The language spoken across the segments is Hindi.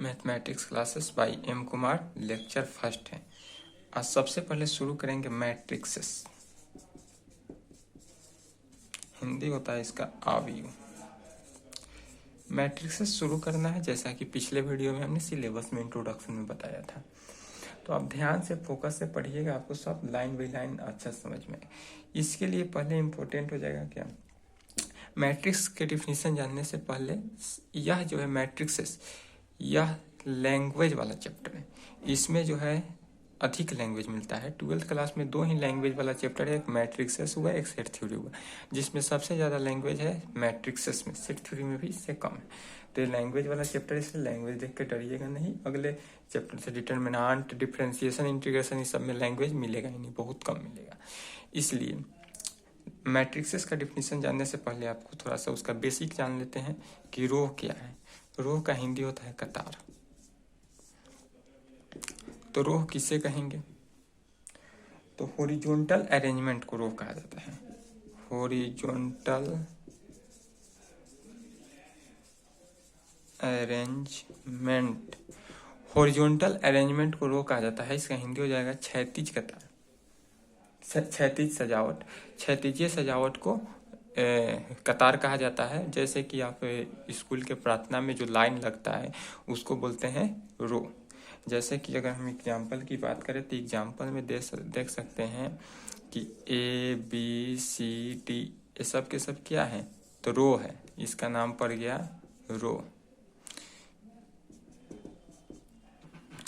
Mathematics classes by M Kumar, lecture first है। आज सबसे पहले शुरू करेंगे मैट्रिक्सेस। हिंदी होता है इसका आव्यूह। मैट्रिक्सेस शुरू करना है जैसा कि पिछले वीडियो में हमने सिलेबस में इंट्रोडक्शन में बताया था। तो आप ध्यान से फोकस से पढ़िएगा, आपको सब लाइन बाई लाइन अच्छा समझ में। इसके लिए पहले इम्पोर्टेंट हो जाएगा क्या, मैट्रिक्स के डिफिनीशन जानने से पहले यह जो है मैट्रिक्सेस, यह लैंग्वेज वाला चैप्टर है। इसमें जो है अधिक लैंग्वेज मिलता है। 12th क्लास में 2 ही लैंग्वेज वाला चैप्टर है, एक मैट्रिक्सेस हुआ, एक सेट थ्योरी हुआ, जिसमें सबसे ज़्यादा लैंग्वेज है मैट्रिक्सेस में, सेट थ्योरी में भी इससे कम है। तो ये लैंग्वेज वाला चैप्टर, इसलिए लैंग्वेज देख के डरिएगा नहीं। अगले चैप्टर से डिटरमिनेंट, डिफरेंशिएशन, इंटीग्रेशन, इस सब में लैंग्वेज मिलेगा ही नहीं, बहुत कम मिलेगा। इसलिए मैट्रिक्सेस का डिफिनीशन जानने से पहले आपको थोड़ा सा उसका बेसिक जान लेते हैं कि रो क्या है। रो का हिंदी होता है कतार। तो रो किसे कहेंगे, तो हॉरिजॉन्टल अरेंजमेंट को रो कहा जाता है। हॉरिजॉन्टल अरेंजमेंट, हॉरिजॉन्टल अरेंजमेंट को रो कहा जाता है। इसका हिंदी हो जाएगा क्षैतिज कतार, क्षैतिज सजावट। क्षैतिज सजावट को कतार कहा जाता है। जैसे कि आप स्कूल के प्रार्थना में जो लाइन लगता है उसको बोलते हैं रो। जैसे कि अगर हम एग्जाम्पल की बात करें तो एग्जाम्पल में देख सकते हैं कि ए बी सी डी ये सब के सब क्या है, तो रो है, इसका नाम पड़ गया रो।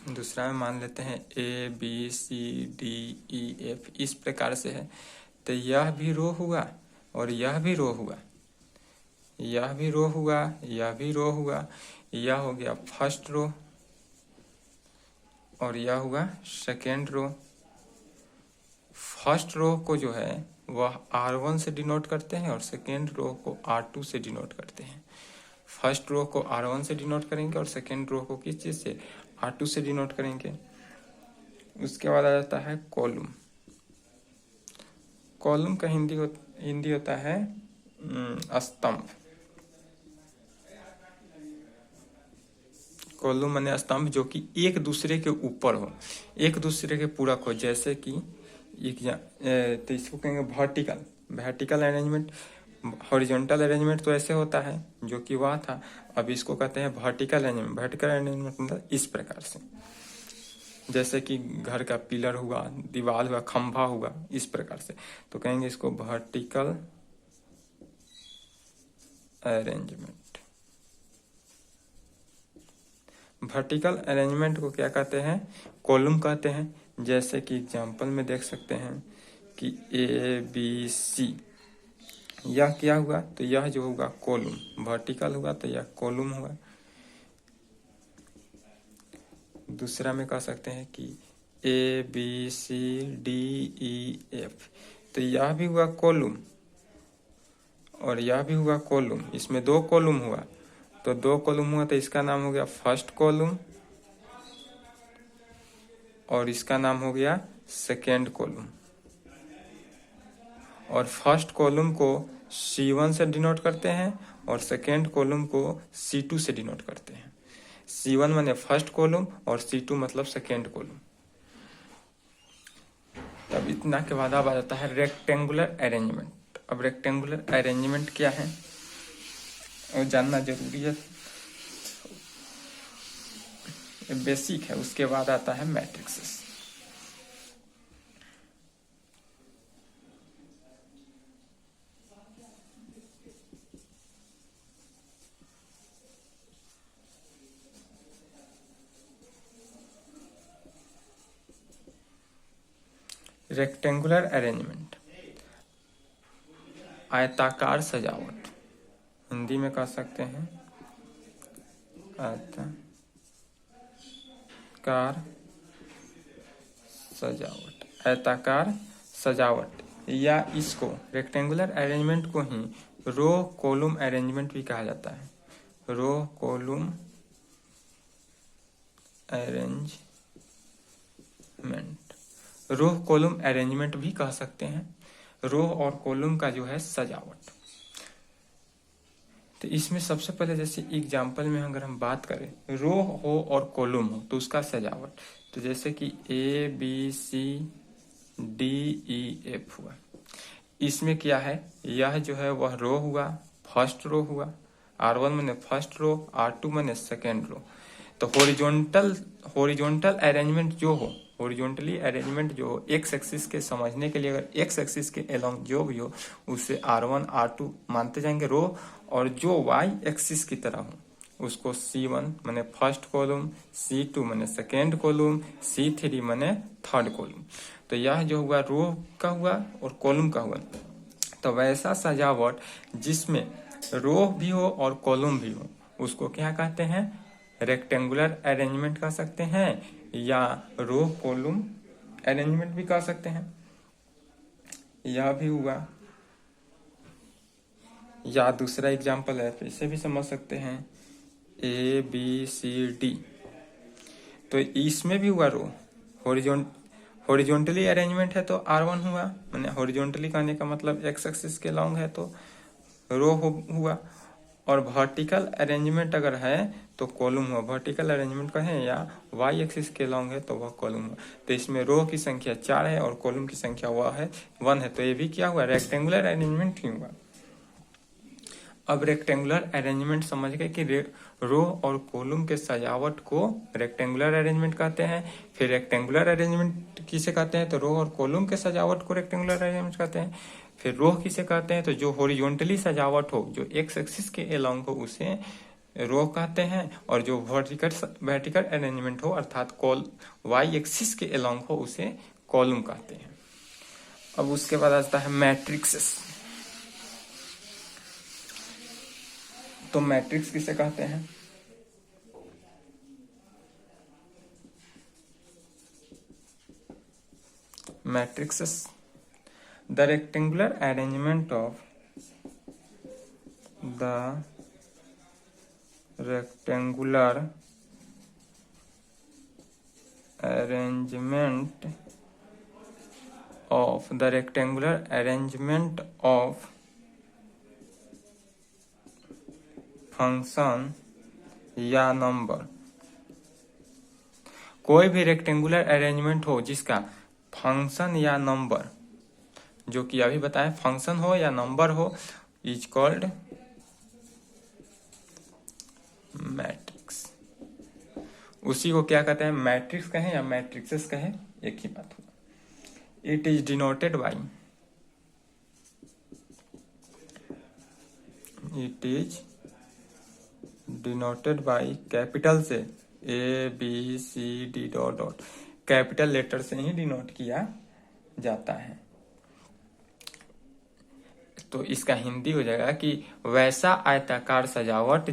दूसरा में मान लेते हैं A B C D E F, इस प्रकार से है। तो यह भी रो हुआ और यह भी रो हुआ, यह भी रो हुआ, यह भी रो हुआ। यह हो गया फर्स्ट रो और यह हुआ सेकेंड रो। फर्स्ट रो को जो है वह R1 से डिनोट करते हैं और सेकेंड रो को R2 से डिनोट करते हैं। फर्स्ट रो को R1 से डिनोट करेंगे और सेकेंड रो को किस चीज से, R2 से डिनोट करेंगे। उसके बाद आ जाता है कॉलम। कॉलम का हिंदी होता है स्तंभ। कॉलम माने स्तंभ जो कि एक दूसरे के ऊपर हो, एक दूसरे के पूरक हो। जैसे कि तो इसको कहेंगे vertical. Vertical arrangement, horizontal arrangement तो ऐसे होता है जो कि वह था, अब इसको कहते हैं वर्टिकल अरेंजमेंट। वर्टिकल अरेंजमेंट मतलब इस प्रकार से, जैसे कि घर का पिलर हुआ, दीवार हुआ, खंभा हुआ, इस प्रकार से। तो कहेंगे इसको वर्टिकल अरेंजमेंट। वर्टिकल अरेंजमेंट को क्या कहते हैं, कॉलम कहते हैं। जैसे कि एग्जांपल में देख सकते हैं कि ए बी सी, यह क्या हुआ, तो यह जो होगा कॉलम, वर्टिकल हुआ तो यह कॉलम हुआ। दूसरा में कह सकते हैं कि A B C D E F, तो यह भी हुआ कॉलम और यह भी हुआ कॉलम। इसमें 2 कॉलम हुआ, तो 2 कॉलम हुआ तो इसका नाम हो गया फर्स्ट कॉलम और इसका नाम हो गया सेकेंड कॉलम। और फर्स्ट कॉलम को C1 से डिनोट करते हैं और सेकेंड कॉलम को C2 से डिनोट करते हैं। C1 माने फर्स्ट कॉलम और C2 मतलब सेकेंड कॉलम। तब इतना के बाद अब आ जाता है रेक्टेंगुलर अरेंजमेंट। अब रेक्टेंगुलर अरेंजमेंट क्या है और जानना जरूरी है, बेसिक है। उसके बाद आता है मैट्रिक्सेस। रेक्टेंगुलर अरेंजमेंट, आयताकार सजावट, हिंदी में कह सकते हैं आयताकार सजावट। आयताकार सजावट या इसको रेक्टेंगुलर अरेंजमेंट को ही रो कॉलम अरेंजमेंट भी कहा जाता है। Row column arrangement, row column arrangement भी कह सकते हैं। रो और कॉलम का जो है सजावट, तो इसमें सबसे पहले जैसे एग्जाम्पल में अगर हम बात करें रो हो और कॉलम हो तो उसका सजावट, तो जैसे कि ABCDEF हुआ, इसमें क्या है, यह जो है वह रो हुआ, फर्स्ट रो हुआ, R1 मैंने फर्स्ट रो, R2 मैंने सेकेंड रो। तो हॉरिजॉन्टल अरेंजमेंट जो हो, हॉरिजॉन्टली अरेंजमेंट जो हो एक्स एक्सिस के समझने के लिए, अगर एक्स एक्सिस के अलोंग जो भी हो उसे R1 R2 मानते जाएंगे रो, और जो वाई एक्सिस की तरह हो उसको C1 मैंने फर्स्ट कॉलम, C2 मैंने सेकेंड कॉलम, C3 मैंने थर्ड कॉलम। तो यह जो हुआ रो का हुआ और कॉलम का हुआ। तो वैसा सजावट जिसमें रो भी हो और कॉलम भी हो उसको क्या कहते हैं, रेक्टेंगुलर अरेंजमेंट कह सकते हैं, या रो कॉलम अरेंजमेंट भी कह सकते हैं। यह भी हुआ, या दूसरा एग्जांपल है फिर से भी समझ सकते हैं ABCD, तो इसमें भी हुआ रो, हॉरिजॉन्टली अरेंजमेंट है तो R1 हुआ, मैंने हॉरिजॉन्टली कहने का मतलब एक्स एक्सिस के लॉन्ग है तो रो हुआ, और वर्टिकल अरेंजमेंट अगर है तो कॉलम हुआ। वर्टिकल अरेंजमेंट कहें या वाई एक्सिस के लॉन्ग है तो वह कॉलम हुआ। तो इसमें रो की संख्या 4 है और कॉलम की संख्या वह है 1 है, तो ये भी क्या हुआ, रेक्टेंगुलर अरेंजमेंट ही हुआ। अब रेक्टेंगुलर अरेंजमेंट समझ गए कि रो और कॉलम के सजावट को रेक्टेंगुलर अरेंजमेंट कहते हैं। फिर रेक्टेंगुलर अरेंजमेंट किसे कहते हैं, तो रो और कॉलम के सजावट को रेक्टेंगुलर अरेंजमेंट कहते हैं। फिर रो किसे कहते हैं, तो जो हॉरिजॉन्टली सजावट हो, जो एक्स एक्सिस के अलोंग हो उसे रो कहते हैं, और जो वर्टिकल अरेंजमेंट हो अर्थात वाई एक्सिस के अलोंग हो उसे कॉलम कहते हैं। अब उसके बाद आता है मैट्रिक्स। तो मैट्रिक्स किसे कहते हैं, matrix the rectangular arrangement of the rectangular arrangement of function या नंबर। कोई भी रेक्टेंगुलर अरेंजमेंट हो जिसका फंक्शन या नंबर, जो कि अभी बताएं फंक्शन हो या नंबर हो, इज कॉल्ड मैट्रिक्स। उसी को क्या कहते हैं, मैट्रिक्स कहें या मैट्रिक्सेस कहें, एक ही बात हुआ। It is denoted by capital से ABCD डॉट कैपिटल लेटर से ही डिनोट किया जाता है। तो इसका हिंदी हो जाएगा कि वैसा आयताकार सजावट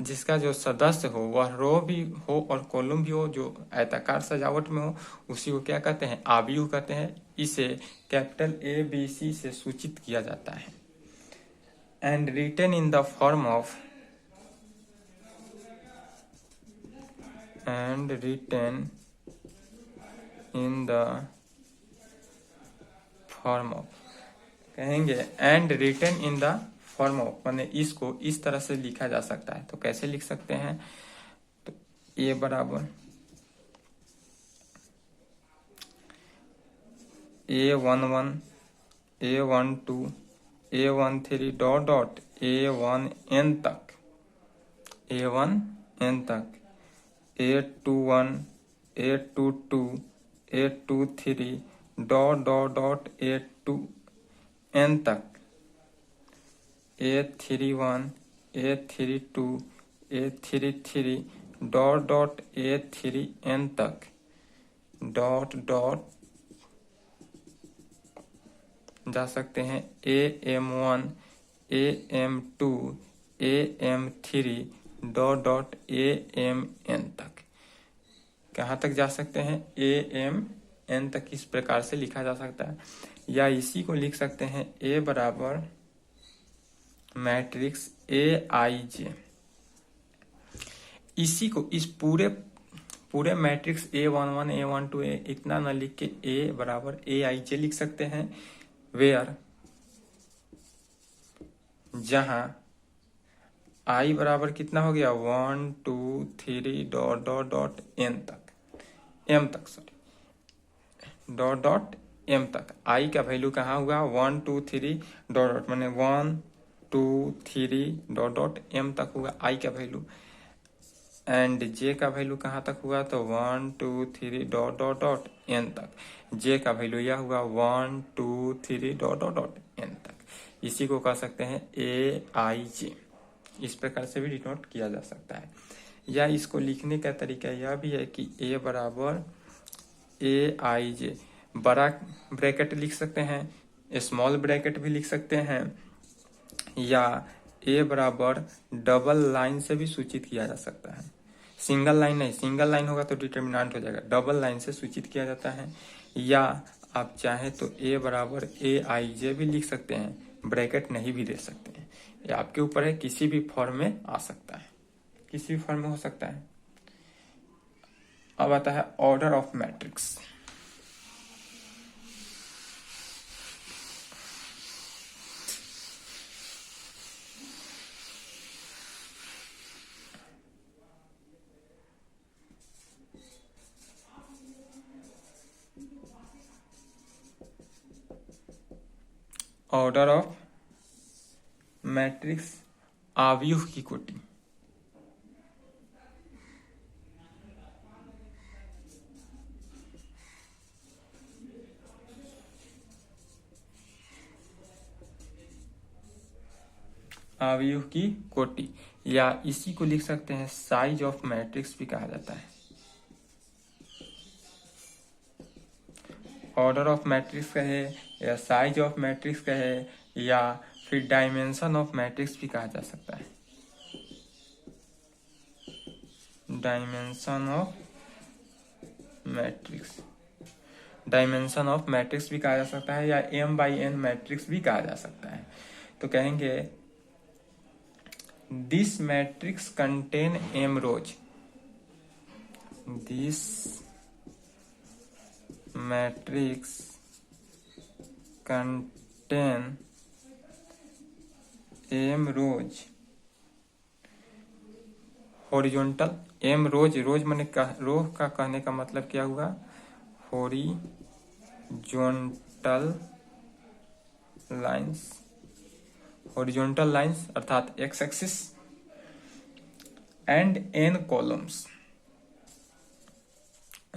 जिसका जो सदस्य हो वह रो भी हो और कॉलम भी हो, जो आयताकार सजावट में हो उसी को क्या कहते हैं, आव्यूह कहते हैं। इसे कैपिटल ABC से सूचित किया जाता है। And written in the form of कहेंगे and written in the form of, माने इसको इस तरह से लिखा जा सकता है। तो कैसे लिख सकते हैं, तो A बराबर A11 A12 A13 dot dot A1n तक A21 A22 A23 dot dot dot A2n तक A31 A32 A33 dot dot A3n तक डॉट डॉट जा सकते हैं AM1 AM2 AM3 dot dot AMN तक। कहाँ तक जा सकते हैं, AMN तक इस प्रकार से लिखा जा सकता है। या इसी को लिख सकते हैं A बराबर मैट्रिक्स AIJ। इसी को इस पूरे मैट्रिक्स A11 A12 इतना न लिख के A बराबर AIJ लिख सकते हैं, वेयर जहां आई बराबर कितना हो गया 1 2 3 डॉट डॉट डॉट एन तक, एम तक, सॉरी डॉट डॉट एम तक। आई का वैल्यू कहाँ हुआ 1 2 3 डॉट डॉट मैंने 1 2 3 डॉट डॉट एम तक हुआ आई का वैल्यू। एंड जे का वैल्यू कहाँ तक हुआ तो 1 2 3 डॉट डॉट डॉट एन तक। जे का वैल्यू यह हुआ 1 2 3 डॉट डॉट डॉट एन तक। इसी को कह सकते हैं ए आई जे। इस प्रकार से भी डिनोट किया जा सकता है। या इसको लिखने का तरीका यह भी है कि ए बराबर ए आई जे, बड़ा ब्रैकेट लिख सकते हैं, स्मॉल ब्रैकेट भी लिख सकते हैं, या ए बराबर डबल लाइन से भी सूचित किया जा सकता है। सिंगल लाइन नहीं, सिंगल लाइन होगा तो डिटर्मिनेंट हो जाएगा, डबल लाइन से सूचित किया जाता है। या आप चाहें तो ए बराबर ए आई जे भी लिख सकते हैं, ब्रैकेट नहीं भी दे सकते हैं। ये आपके ऊपर है, किसी भी फॉर्म में आ सकता है, किसी भी फॉर्म में हो सकता है। अब आता है order of matrix. Order of matrix, आव्यूह की कोटि। आव्यूह की कोटि, या इसी को लिख सकते हैं साइज ऑफ मैट्रिक्स भी कहा जाता है। ऑर्डर ऑफ मैट्रिक्स कहे या साइज ऑफ मैट्रिक्स कहे या फिर डायमेंशन ऑफ मैट्रिक्स भी कहा जा सकता है। Dimension of matrix, dimension of matrix भी कहा जा सकता है, या एम बाई एन मैट्रिक्स भी कहा जा सकता है। तो कहेंगे this matrix contain m rows, this matrix contain m rows horizontal. M rows, rows मैंने रो का कहने का मतलब क्या हुआ, हॉरिजॉन्टल लाइंस, हॉरिजॉन्टल लाइंस अर्थात x axis, and n columns,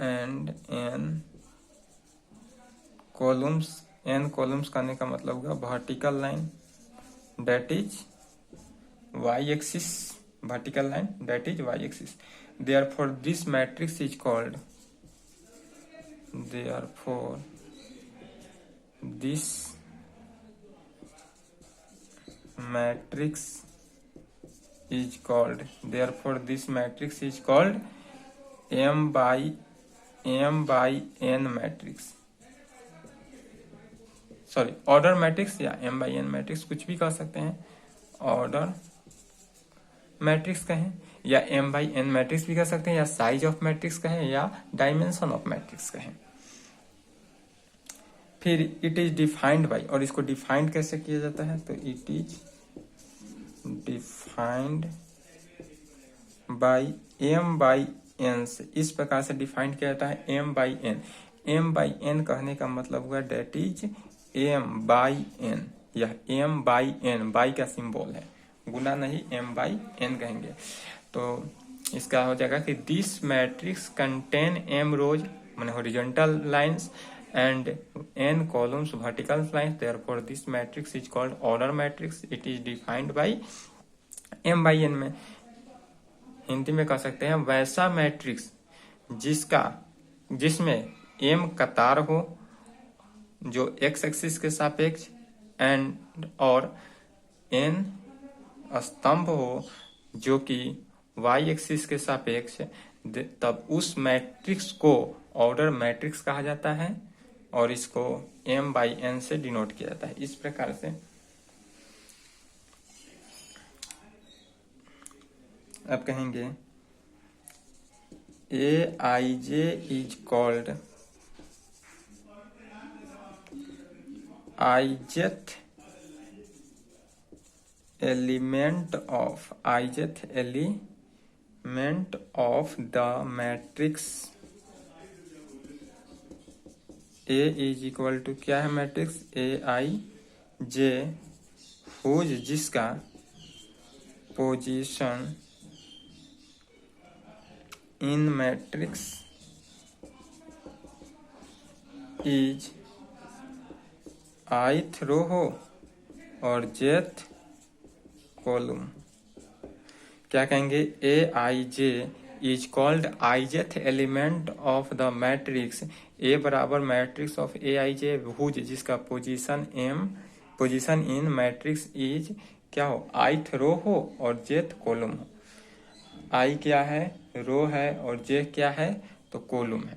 and n columns. N columns कहने का मतलब हुआ vertical line that is y axis, vertical line that is y axis. Therefore this matrix is called, therefore this matrix is called, therefore this matrix is called m by n matrix, sorry order matrix या m by n मैट्रिक्स, कुछ भी कह सकते हैं। ऑर्डर मैट्रिक्स कहें या m बाई n मैट्रिक्स भी कह सकते हैं, या साइज ऑफ मैट्रिक्स कहें, या डायमेंशन ऑफ मैट्रिक्स कहें। फिर इट इज डिफाइंड बाई, और इसको डिफाइंड कैसे किया जाता है तो it is defined by m by n से। इस प्रकार से डिफाइंड किया जाता है m by n। m by n कहने का मतलब हुआ that is m by n, यह m बाई n, बाई का सिंबल है, गुना नहीं, m बाई n कहेंगे। तो इसका हो जाएगा कि दिस मैट्रिक्स कंटेन m रोज माने horizontal lines and n columns vertical lines, therefore this matrix is called order matrix. It is defined by m by n में हिंदी में कह सकते हैं वैसा मैट्रिक्स जिसमें m कतार हो जो x एक्सिस के सापेक्ष एंड और n स्तंभ हो जो कि y एक्सिस के सापेक्ष, तब उस मैट्रिक्स को ऑर्डर मैट्रिक्स कहा जाता है और इसको m बाई n से डिनोट किया जाता है। इस प्रकार से अब कहेंगे a i j is called ijth element of ijth element of the matrix A is equal to क्या है मैट्रिक्स Aij हुज जिसका position in matrix is ith row हो और jth कॉलम। क्या कहेंगे Aij is called ijth element of the matrix A बराबर मैट्रिक्स ऑफ Aij हुज जिसका पोजीशन इन मैट्रिक्स इज क्या हो ith रो हो और jth कॉलम हो। I क्या है रो है और j क्या है तो कॉलम है।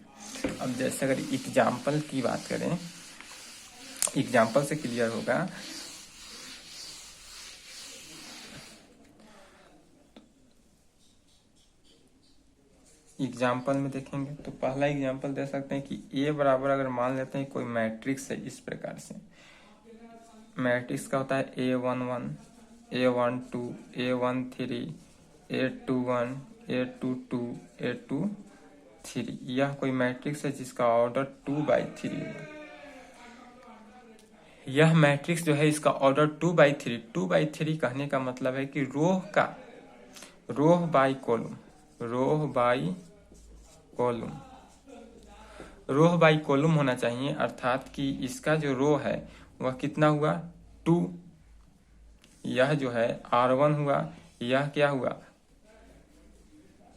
अब जैसे अगर एग्जाम्पल की बात करें, एग्जाम्पल से क्लियर होगा। एग्जाम्पल में देखेंगे तो पहला एग्जाम्पल दे सकते हैं कि A बराबर अगर मान लेते हैं कोई मैट्रिक्स है इस प्रकार से। मैट्रिक्स का होता है A11 A12 A13 A21 A22 A23। यह कोई मैट्रिक्स है जिसका ऑर्डर 2/3 है। यह मैट्रिक्स जो है इसका ऑर्डर 2/3 कहने का मतलब है कि रोह बाई कॉलम होना चाहिए, अर्थात कि इसका जो रो है वह कितना हुआ 2। यह जो है R1 हुआ, यह क्या हुआ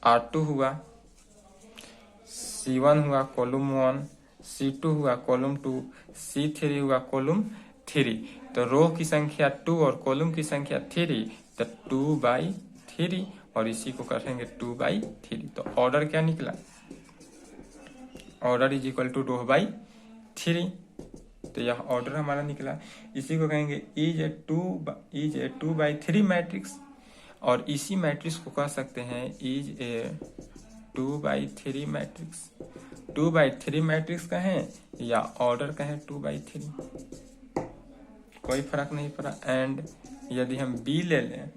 R2 हुआ, C1 हुआ कॉलम 1, C2 हुआ कॉलम 2, C3 हुआ कॉलम 3। तो रो की संख्या 2 और कॉलम की संख्या 3, तो 2/3 और इसी को करेंगे 2/3। तो ऑर्डर क्या निकला order is equal to row by 3। तो यह ऑर्डर हमारा निकला। इसी को कहेंगे इज ए 2/3 मैट्रिक्स और इसी मैट्रिक्स को कह सकते हैं इज ए 2/3 मैट्रिक्स। 2/3 मैट्रिक्स कहें या ऑर्डर कहें 2/3 कोई फर्क नहीं पड़ा। एंड यदि हम B ले लें,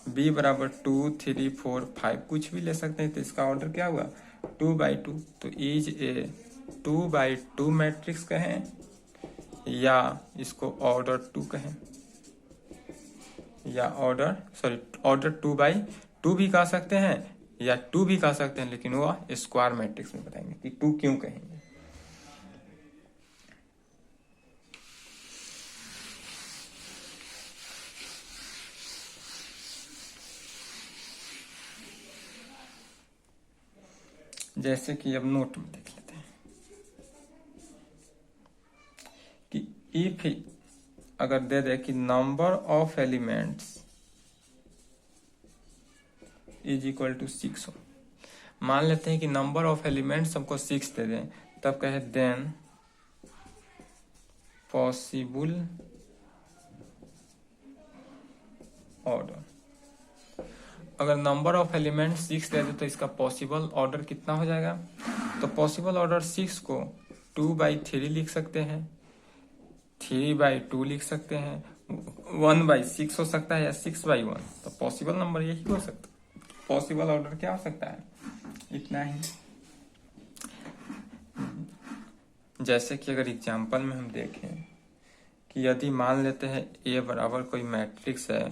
B बराबर 2 3 4 5 कुछ भी ले सकते हैं, तो इसका ऑर्डर क्या हुआ 2/2। तो इज ए 2/2 मैट्रिक्स कहें या इसको ऑर्डर 2 कहें या ऑर्डर 2/2 भी कह सकते हैं या 2 भी कह सकते हैं, लेकिन वो स्क्वायर मैट्रिक्स में बताएंगे कि 2 क्यों कहेंगे। जैसे कि अब नोट में देख लेते हैं कि इफ अगर दे दे कि number of elements is equal to 6 हो। मान लेते हैं कि नंबर ऑफ एलिमेंट्स हमको 6 दे दें, तब कहे देन पॉसिबल ऑर्डर। अगर नंबर ऑफ एलिमेंट 6 दे दे तो इसका पॉसिबल ऑर्डर कितना हो जाएगा। तो पॉसिबल ऑर्डर 6 को 2/3 लिख सकते हैं, 3/2 लिख सकते हैं, 1/6 हो सकता है या 6/1। तो पॉसिबल नंबर यही हो सकता है। पॉसिबल ऑर्डर क्या हो सकता है इतना ही। जैसे कि अगर एग्जाम्पल में हम देखें कि यदि मान लेते हैं A बराबर कोई मैट्रिक्स है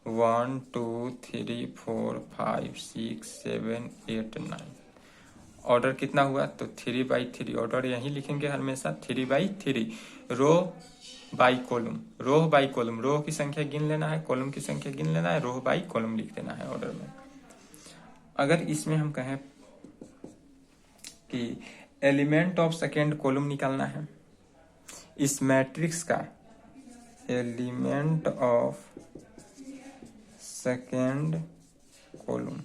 1 2 3 4 5 6 7 8 9। ऑर्डर कितना हुआ तो 3/3। ऑर्डर यही लिखेंगे हमेशा 3/3। रो बाई कॉलम, रो की संख्या गिन लेना है, कॉलम की संख्या गिन लेना है, रो बाई कॉलम लिख देना है ऑर्डर में। अगर इसमें हम कहें कि एलिमेंट ऑफ सेकेंड कॉलम निकालना है, इस मैट्रिक्स का एलिमेंट ऑफ सेकेंड कॉलम,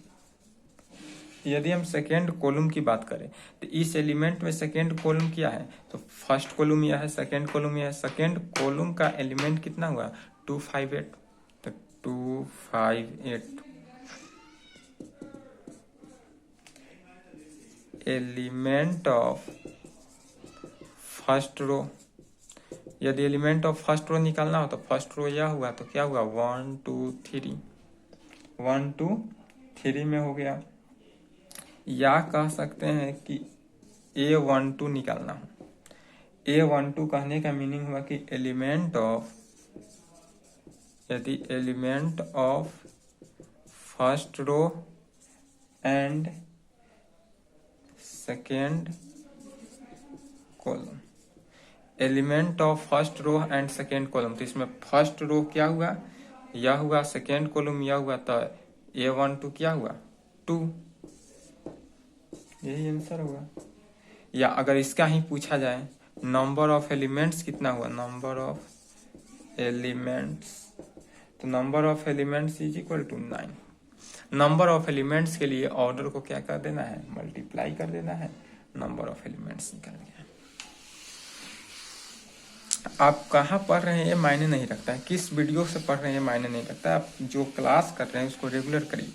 यदि हम सेकेंड कॉलम की बात करें तो इस एलिमेंट में सेकेंड कॉलम क्या है तो फर्स्ट कॉलम यह है, सेकेंड कॉलम यह है। सेकेंड कॉलम का एलिमेंट कितना हुआ 258। तो 258 एलिमेंट ऑफ फर्स्ट रो यदि एलिमेंट ऑफ फर्स्ट रो निकालना हो तो फर्स्ट रो यह हुआ तो क्या हुआ 1 2 3, 1 2 3 में हो गया। या कह सकते हैं कि A12 निकालना हो। A12 कहने का मीनिंग हुआ कि यदि element of first row and second column, element of first row and second column, तो इसमें फर्स्ट रो क्या हुआ यह हुआ, सेकेंड कॉलम यह हुआ, तो A12 क्या हुआ 2, यही आंसर होगा। या अगर इसका ही पूछा जाए नंबर ऑफ एलिमेंट्स कितना हुआ, नंबर ऑफ एलिमेंट्स, तो number of elements is equal to 9। Number of elements के लिए ऑर्डर को क्या कर देना है, मल्टीप्लाई कर देना है, नंबर ऑफ एलिमेंट्स निकल गया। आप कहाँ पढ़ रहे हैं ये मायने नहीं रखता है, किस वीडियो से पढ़ रहे हैं मायने नहीं रखता है, आप जो क्लास कर रहे हैं उसको रेगुलर करिए।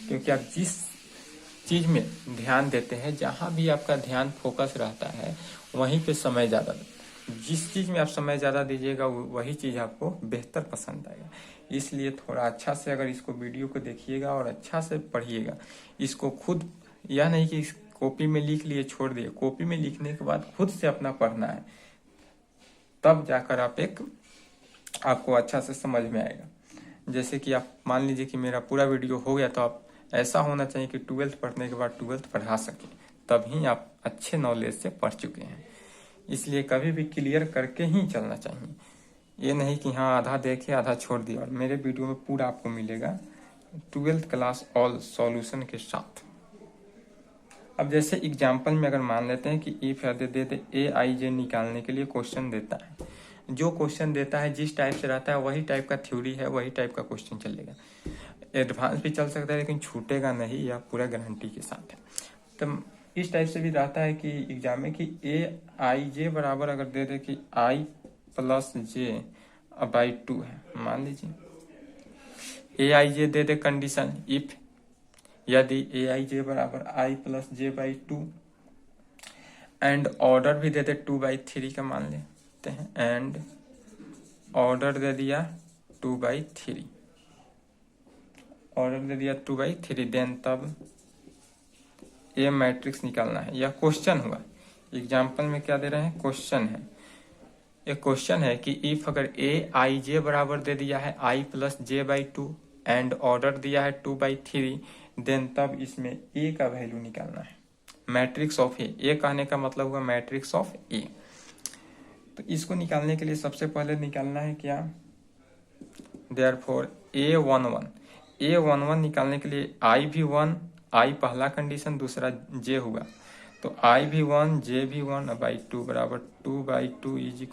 क्योंकि आप जिस चीज में ध्यान देते हैं, जहां भी आपका ध्यान फोकस रहता है वहीं पे समय ज्यादा, जिस चीज में आप समय ज्यादा दीजिएगा वही चीज आपको बेहतर पसंद आएगा। इसलिए थोड़ा अच्छा से अगर इसको वीडियो को देखिएगा और अच्छा से पढ़िएगा इसको खुद, यह नहीं कि कॉपी में लिख लिए छोड़ दिए, कॉपी में लिखने के बाद खुद से अपना पढ़ना है, तब जाकर आपको अच्छा से समझ में आएगा। जैसे कि आप मान लीजिए कि मेरा पूरा वीडियो हो गया, तो आप ऐसा होना चाहिए कि 12th पढ़ने के बाद 12th पढ़ा सके, तभी आप अच्छे नॉलेज से पढ़ चुके हैं। इसलिए कभी भी क्लियर करके ही चलना चाहिए, ये नहीं कि हाँ आधा देखे आधा छोड़ दिया। और मेरे वीडियो में पूरा आपको मिलेगा 12th क्लास ऑल सॉल्यूशन के साथ। अब जैसे एग्जाम्पल में अगर मान लेते हैं कि इफ दे AIJ निकालने के लिए क्वेश्चन देता है, जो क्वेश्चन देता है जिस टाइप से रहता है वही टाइप का थ्योरी है, वही टाइप का क्वेश्चन चलेगा। एडवांस भी चल सकता है लेकिन छूटेगा नहीं, या पूरा गारंटी के साथ है। तो इस टाइप से भी रहता है कि एग्जाम में कि AIJ बराबर अगर दे दे कि I प्लस J बाई 2 है, मान लीजिए AIJ they they condition if, यदि AIJ बराबर I plus J by 2 and order भी दे दे 2/3 का मान लेते हैं, एंड ऑर्डर दे दिया 2/3, ऑर्डर दे दिया 2/3, देन तब ए मैट्रिक्स निकालना है। यह क्वेश्चन हुआ, एग्जाम्पल में क्या दे रहे हैं, क्वेश्चन है। एक क्वेश्चन है कि इफ अगर AIJ बराबर दे दिया है I plus J by 2 and order दिया है 2/3, देन तब इसमें A का वैल्यू निकालना है, मैट्रिक्स ऑफ ए कहने का मतलब हुआ मैट्रिक्स ऑफ ए। तो इसको निकालने के लिए सबसे पहले निकालना है क्या, देयरफॉर A11 निकालने के लिए I भी 1, I पहला कंडीशन, दूसरा J हुआ, तो I भी 1 J भी 1 बाई 2 बराबर 2/2 इज